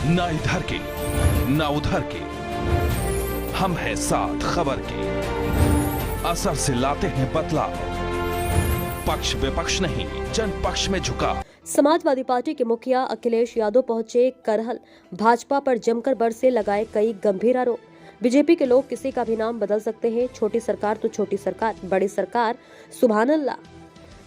ना इधर के ना उधर के, हम हैं साथ खबर के। असर से लाते हैं बदलाव, पक्ष विपक्ष नहीं जन पक्ष में झुका। समाजवादी पार्टी के मुखिया अखिलेश यादव पहुंचे करहल, भाजपा पर जमकर बरसे लगाए कई गंभीर आरोप। बीजेपी के लोग किसी का भी नाम बदल सकते हैं, छोटी सरकार तो छोटी सरकार, बड़ी सरकार सुभान अल्लाह।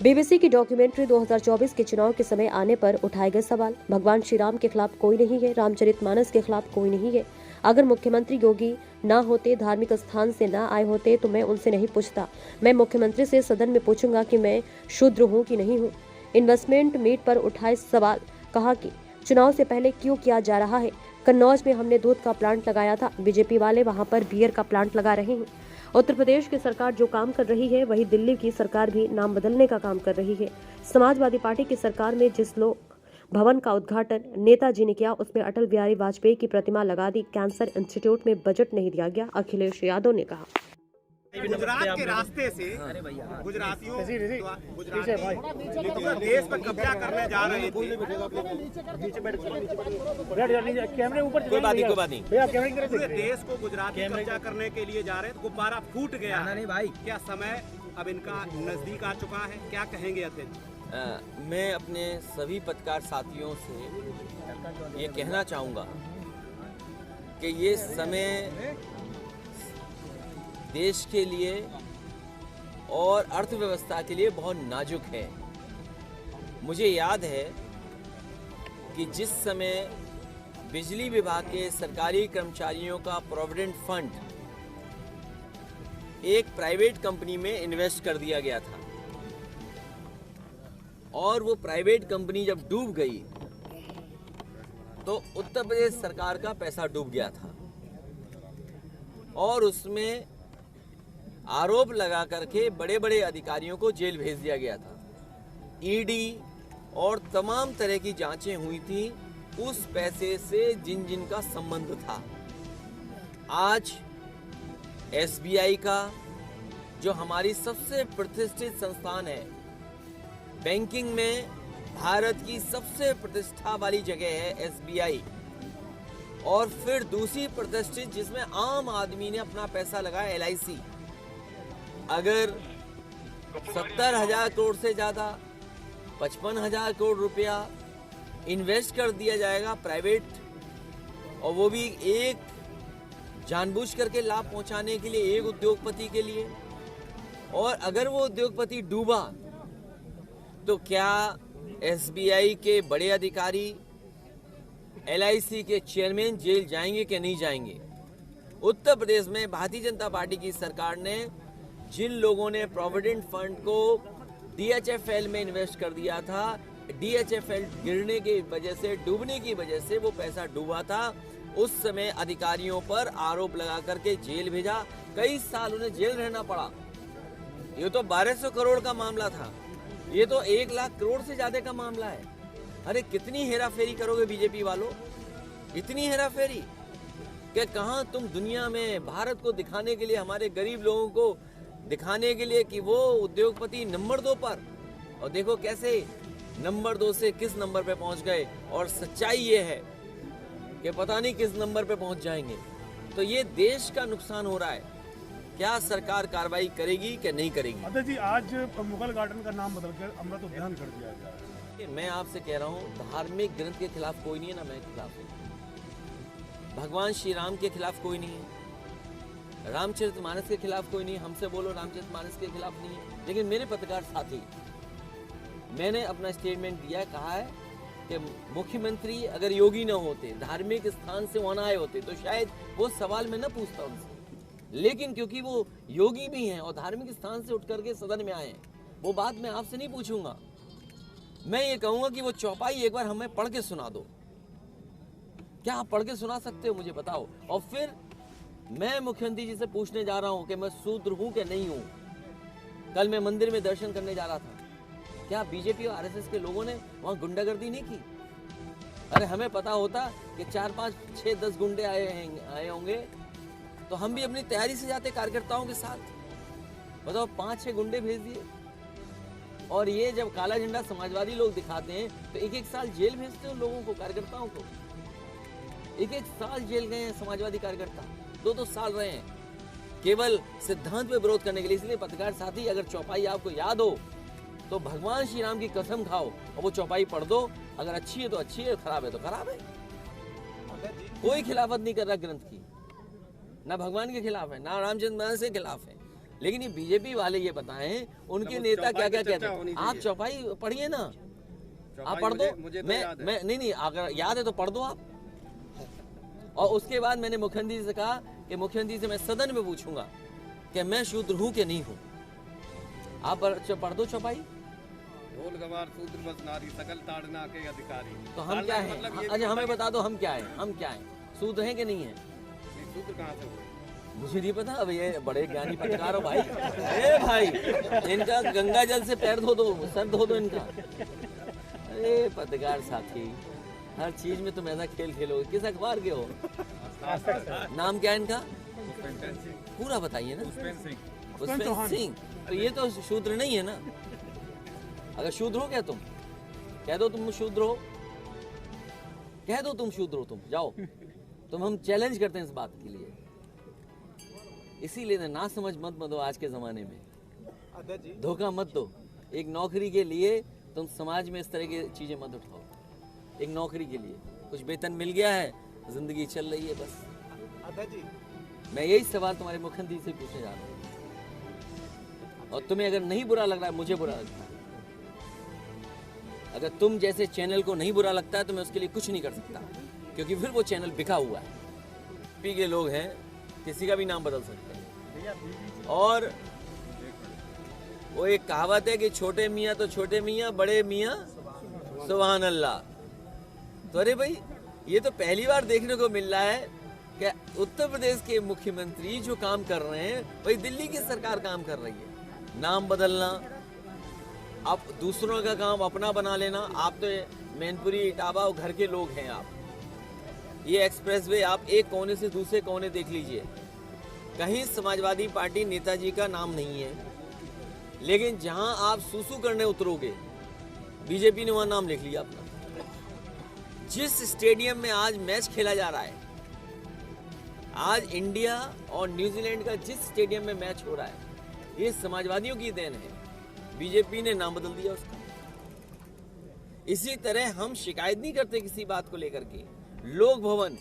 बीबीसी की डॉक्यूमेंट्री 2024 के चुनाव के समय आने पर उठाए गए सवाल। भगवान श्री राम के खिलाफ कोई नहीं है, रामचरितमानस के खिलाफ कोई नहीं है। अगर मुख्यमंत्री योगी ना होते, धार्मिक स्थान से ना आए होते तो मैं उनसे नहीं पूछता। मैं मुख्यमंत्री से सदन में पूछूंगा कि मैं शूद्र हूँ कि नहीं हूँ। इन्वेस्टमेंट मीट पर उठाए सवाल, कहा कि चुनाव से पहले क्यों किया जा रहा है। कन्नौज में हमने दूध का प्लांट लगाया था, बीजेपी वाले वहां पर बियर का प्लांट लगा रहे हैं। उत्तर प्रदेश की सरकार जो काम कर रही है वही दिल्ली की सरकार भी नाम बदलने का काम कर रही है। समाजवादी पार्टी की सरकार में जिस लोक भवन का उद्घाटन नेताजी ने किया उसमें अटल बिहारी वाजपेयी की प्रतिमा लगा दी। कैंसर इंस्टीट्यूट में बजट नहीं दिया गया, अखिलेश यादव ने कहा। गुजरात के रास्ते से गुजरातियों देश पर कब्जा करने जा रहे थे। पूरे देश को गुजराती कब्जा करने के लिए जा रहे थे। गुब्बारा फूट गया नहीं भाई। क्या समय अब इनका नजदीक आ चुका है, क्या कहेंगे अध्यक्ष? मैं अपने सभी पत्रकार साथियों से ये कहना चाहूँगा कि ये समय देश के लिए और अर्थव्यवस्था के लिए बहुत नाजुक है। मुझे याद है कि जिस समय बिजली विभाग के सरकारी कर्मचारियों का प्रोविडेंट फंड एक प्राइवेट कंपनी में इन्वेस्ट कर दिया गया था और वो प्राइवेट कंपनी जब डूब गई तो उत्तर प्रदेश सरकार का पैसा डूब गया था और उसमें आरोप लगा करके बड़े बड़े अधिकारियों को जेल भेज दिया गया था। ईडी और तमाम तरह की जांचें हुई थी उस पैसे से जिन जिन का संबंध था। आज एसबीआई का, जो हमारी सबसे प्रतिष्ठित संस्थान है, बैंकिंग में भारत की सबसे प्रतिष्ठा वाली जगह है एसबीआई, और फिर दूसरी प्रतिष्ठित जिसमें आम आदमी ने अपना पैसा लगाया एलआईसी। अगर 70,000 करोड़ से ज्यादा 55,000 करोड़ रुपया इन्वेस्ट कर दिया जाएगा प्राइवेट, और वो भी एक जानबूझ करके लाभ पहुंचाने के लिए, एक उद्योगपति के लिए, और अगर वो उद्योगपति डूबा तो क्या एसबीआई के बड़े अधिकारी, एलआईसी के चेयरमैन जेल जाएंगे कि नहीं जाएंगे? उत्तर प्रदेश में भारतीय जनता पार्टी की सरकार ने जिन लोगों ने प्रोविडेंट फंड को डीएचएफएल में इन्वेस्ट कर दिया था, डीएचएफएल गिरने की वजह से, डूबने की वजह से वो पैसा डूबा था, उस समय अधिकारियों पर आरोप लगा करके जेल भेजा। कई साल उन्हें जेल रहना पड़ा। ये तो 1200 करोड़ का मामला था, ये तो 1 लाख करोड़ से ज्यादा का मामला है। अरे कितनी हेरा फेरी करोगे बीजेपी वालों, इतनी हेरा फेरी कि कहां तुम दुनिया में भारत को दिखाने के लिए, हमारे गरीब लोगों को दिखाने के लिए कि वो उद्योगपति नंबर 2 पर, और देखो कैसे नंबर 2 से किस नंबर पे पहुंच गए, और सच्चाई ये है कि पता नहीं किस नंबर पे पहुंच जाएंगे। तो ये देश का नुकसान हो रहा है। क्या सरकार कार्रवाई करेगी कि नहीं करेगी? अध्यक्ष जी, आज मुगल गार्डन का नाम बदलकर अमृत उद्यान कर दिया गया है। मैं आपसे कह रहा हूँ, धार्मिक ग्रंथ के खिलाफ कोई नहीं है, ना मैं खिलाफ हूँ। भगवान श्री राम के खिलाफ कोई नहीं है, रामचरितमानस के खिलाफ कोई नहीं। हमसे बोलो रामचरितमानस के खिलाफ नहीं है। लेकिन मेरे पत्रकार साथी, मैंने अपना स्टेटमेंट दिया, कहा है कि मुख्यमंत्री अगर योगी न होते, धार्मिक स्थान से वहां आए होते, तो शायद वो सवाल मैं न पूछता उनसे। लेकिन क्योंकि वो योगी भी हैं और धार्मिक स्थान से उठ करके सदन में आए हैं, वो बात मैं आपसे नहीं पूछूंगा। मैं ये कहूंगा कि वो चौपाई एक बार हमें पढ़ के सुना दो। क्या आप पढ़ के सुना सकते हो, मुझे बताओ। और फिर मैं मुख्यमंत्री जी से पूछने जा रहा हूं कि मैं शूद्र हूं कि नहीं हूं। कल मैं मंदिर में दर्शन करने जा रहा था, क्या बीजेपी और आरएसएस के लोगों ने वहां गुंडागर्दी नहीं की? अरे हमें पता होता कि 4, 5, 6, 10 गुंडे आए होंगे तो हम भी अपनी तैयारी से जाते कार्यकर्ताओं के साथ। बताओ, 5-6 गुंडे भेज दिए। और ये जब काला झंडा समाजवादी लोग दिखाते हैं तो 1-1 साल जेल भेजते हो लोगों को, कार्यकर्ताओं को। 1-1 साल जेल गए हैं समाजवादी कार्यकर्ता, 2-2 साल रहे हैं केवल सिद्धांत पे विरोध करने के लिए। इसलिए पत्रकार साथी, अगर चौपाई आपको याद हो तो भगवान श्री राम की कसम खाओ और वो चौपाई पढ़ दो। अगर अच्छी है तो अच्छी है, खराब है तो खराब है। कोई खिलाफत नहीं कर रहा ग्रंथ की, ना भगवान के खिलाफ है, ना रामचंद्र महाराज के खिलाफ है। लेकिन ये बीजेपी वाले ये बताएं उनके नेता क्या क्या कहते हैं। आप चौपाई पढ़िए ना, आप पढ़ दो। मैं नहीं, अगर याद है तो पढ़ दो आप। और उसके बाद मैंने मुख्यमंत्री से कहा कि मुख्यमंत्री से मैं सदन में पूछूंगा कि मैं शूद्र हूं कि नहीं हूं। आप पढ़ दो चौपाई। शूद्र बस नारी सकल ताड़ना के अधिकारी। तो हम क्या है? अच्छा हमें बता दो, हम क्या है? हम क्या है? शूद्र हैं कि नहीं है? शूद्र कहाँ से हुए? मुझे नहीं पता। अब ये बड़े ज्ञानी पत्रकार हो भाई। ए भाई, इनका गंगा जल से पैर धो दो, सर धो दो इनका। अरे पत्रकार साथी, हर चीज में तुम ऐसा खेल खेलोगे। किस अखबार के हो? नाम क्या है इनका? पूरा बताइए ना। पुष्पेंद्र सिंह। तो ये तो शूद्र नहीं है ना। अगर शूद्र हो क्या तुम? कह दो तुम शूद्र हो, कह दो तुम शूद्र हो। तुम जाओ, तुम हम चैलेंज करते हैं इस बात के लिए। इसीलिए ना समझ मत दो आज के जमाने में, धोखा मत दो। एक नौकरी के लिए तुम समाज में इस तरह की चीजें मत उठाओ। एक नौकरी के लिए कुछ वेतन मिल गया है, जिंदगी चल रही है बस। मैं यही सवाल तुम्हारे मुख्यमंत्री से पूछने जा रहा हूँ। और तुम्हें अगर नहीं बुरा लग रहा है, मुझे बुरा लगता है। अगर तुम जैसे चैनल को नहीं बुरा लगता है तो मैं उसके लिए कुछ नहीं कर सकता, क्योंकि फिर वो चैनल बिका हुआ है। पी के लोग हैं, किसी का भी नाम बदल सकते हैं। और वो एक कहावत है कि छोटे मियाँ तो छोटे मियाँ, बड़े मियाँ सुभान अल्लाह। तो अरे भाई, ये तो पहली बार देखने को मिल रहा है कि उत्तर प्रदेश के मुख्यमंत्री जो काम कर रहे हैं वही दिल्ली की सरकार काम कर रही है। नाम बदलना, आप दूसरों का काम अपना बना लेना। आप तो मैनपुरी इटावा और घर के लोग हैं आप। ये एक्सप्रेसवे आप एक कोने से दूसरे कोने देख लीजिए, कहीं समाजवादी पार्टी नेताजी का नाम नहीं है। लेकिन जहां आप सुसु करने उतरोगे, बीजेपी ने वहां नाम लिख लिया अपना। जिस स्टेडियम में आज मैच खेला जा रहा है, आज इंडिया और न्यूजीलैंड का जिस स्टेडियम में मैच हो रहा है, ये समाजवादियों की देन है। बीजेपी ने नाम बदल दिया उसका। इसी तरह हम शिकायत नहीं करते किसी बात को लेकर के। लोक भवन,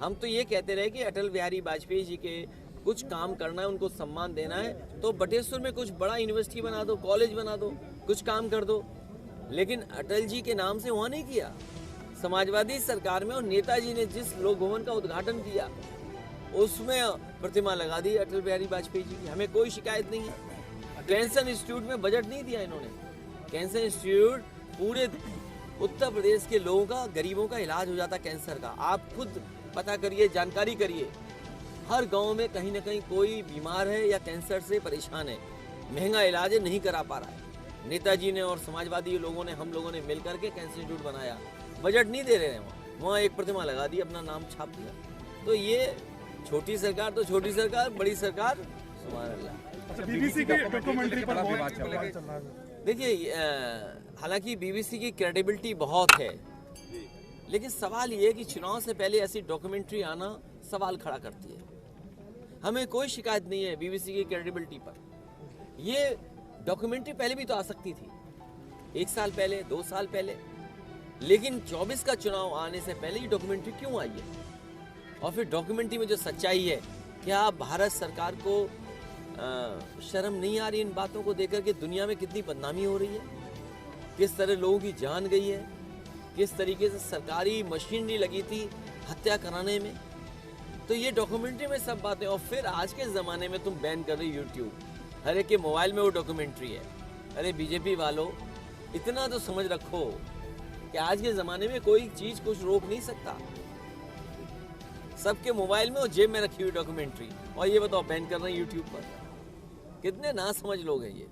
हम तो ये कहते रहे कि अटल बिहारी वाजपेयी जी के कुछ काम करना है, उनको सम्मान देना है तो बटेश्वर में कुछ बड़ा यूनिवर्सिटी बना दो, कॉलेज बना दो, कुछ काम कर दो। लेकिन अटल जी के नाम से वहां नहीं किया। समाजवादी सरकार में और नेताजी ने जिस लोक भवन का उद्घाटन किया उसमें प्रतिमा लगा दी अटल बिहारी वाजपेयी जी की। हमें कोई शिकायत नहीं है। कैंसर इंस्टीट्यूट में बजट नहीं दिया इन्होंने। कैंसर इंस्टीट्यूट पूरे उत्तर प्रदेश के लोगों का, गरीबों का इलाज हो जाता कैंसर का। आप खुद पता करिए, जानकारी करिए। हर गांव में कहीं ना कहीं कोई बीमार है या कैंसर से परेशान है, महंगा इलाज है, नहीं करा पा रहा है। नेताजी ने और समाजवादी लोगों ने, हम लोगों ने मिल करके कैंसर इंस्टीट्यूट बनाया। बजट नहीं दे रहे हैं वहाँ एक प्रतिमा लगा दी, अपना नाम छाप दिया। तो ये छोटी सरकार तो छोटी सरकार, बड़ी सरकार सुभान अल्लाह। बीबीसी की डॉक्यूमेंट्री पर बहुत चल रहा है। देखिए, हालांकि बीबीसी की क्रेडिबिलिटी बहुत है, लेकिन सवाल ये है कि चुनाव से पहले ऐसी डॉक्यूमेंट्री आना सवाल खड़ा करती है। हमें कोई शिकायत नहीं है बीबीसी की क्रेडिबिलिटी पर। ये डॉक्यूमेंट्री पहले भी तो आ सकती थी, 1 साल पहले, 2 साल पहले। लेकिन 24 का चुनाव आने से पहले ये डॉक्यूमेंट्री क्यों आई है? और फिर डॉक्यूमेंट्री में जो सच्चाई है, क्या भारत सरकार को शर्म नहीं आ रही इन बातों को देखकर कि दुनिया में कितनी बदनामी हो रही है, किस तरह लोगों की जान गई है, किस तरीके से सरकारी मशीनरी लगी थी हत्या कराने में। तो ये डॉक्यूमेंट्री में सब बातें। और फिर आज के ज़माने में तुम बैन कर रहे यूट्यूब, हर एक के मोबाइल में वो डॉक्यूमेंट्री है। अरे बीजेपी वालों, इतना तो समझ रखो कि आज के ज़माने में कोई चीज़ कुछ रोक नहीं सकता। सबके मोबाइल में और जेब में रखी हुई डॉक्यूमेंट्री, और ये बताओ बैन कर रहे हैं यूट्यूब पर। कितने ना समझ लोग हैं ये।